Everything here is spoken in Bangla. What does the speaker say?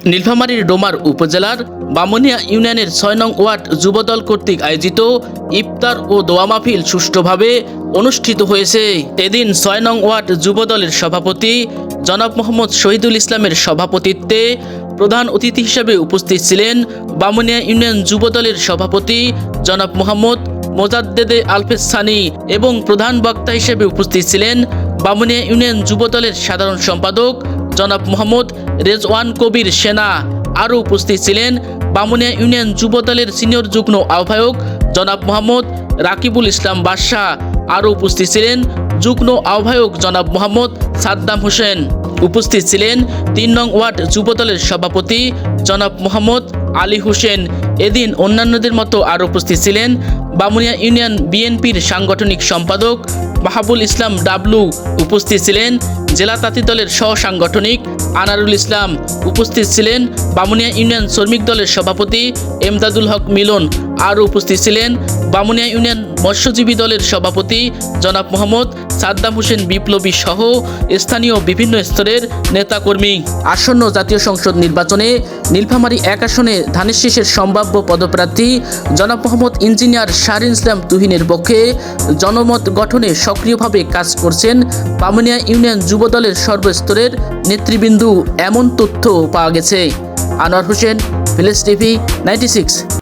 নীলফামারীর ডোমার উপজেলার বামুনিয়া ইউনিয়নের ৬ নং ওয়ার্ড যুবদল কর্তৃক আয়োজিত ইফতার ও দোয়া মাহফিল সুষ্ঠুভাবে অনুষ্ঠিত হয়েছে। এদিন ৬ নং ওয়ার্ড যুবদলের সভাপতি জনাব মোহাম্মদ শহীদুল ইসলামের সভাপতিত্বে প্রধান অতিথি হিসেবে উপস্থিত ছিলেন বামুনিয়া ইউনিয়ন যুবদলের সভাপতি জনাব মোহাম্মদ মোজাদ্দেদে আলফেজ সানি এবং প্রধান বক্তা হিসেবে উপস্থিত ছিলেন বামুনিয়া ইউনিয়ন যুবদলের সাধারণ সম্পাদক জনাব মোহাম্মদ রেজওয়ান কবির সেনা। আরও উপস্থিত ছিলেন বামুনিয়া ইউনিয়ন যুবদলের সিনিয়র যুগ্ম আহ্বায়ক জনাব মোহাম্মদ রাকিবুল ইসলাম বাদশাহ। আরও উপস্থিত ছিলেন যুগ্ম আহ্বায়ক জনাব মোহাম্মদ সাদ্দাম হোসেন। উপস্থিত ছিলেন ৩ নং ওয়ার্ড যুবদলের সভাপতি জনাব মোহাম্মদ আলী হোসেন। এদিন অন্যান্যদের মতো আরও উপস্থিত ছিলেন বামুনিয়া ইউনিয়ন বিএনপির সাংগঠনিক সম্পাদক মাহাবুল ইসলাম ডাবলু। উপস্থিত ছিলেন জেলা তাঁতি দলের সহ সাংগঠনিক আনারুল ইসলাম। উপস্থিত ছিলেন বামুনিয়া ইউনিয়ন শ্রমিক দলের সভাপতি এমদাদুল হক মিলন। আরও উপস্থিত ছিলেন বামুনিয়া ইউনিয়ন মৎস্যজীবী দলের সভাপতি জনাব মোহাম্মদ সাদ্দাম হোসেন বিপ্লবী সহ স্থানীয় বিভিন্ন স্তরের নেতাকর্মী। আসন্ন জাতীয় সংসদ নির্বাচনে নীলফামারী ১ আসনে ধানের শীষের সম্ভাব্য পদপ্রার্থী জনাব মোহাম্মদ ইঞ্জিনিয়ার শাহরিন ইসলাম তুহিনের পক্ষে জনমত গঠনে সক্রিয়ভাবে কাজ করছেন বামুনিয়া ইউনিয়ন যুবদলের সর্বস্তরের নেতৃবৃন্দ, এমন তথ্য পাওয়া গেছে। Anwar Hossain, village TV 96।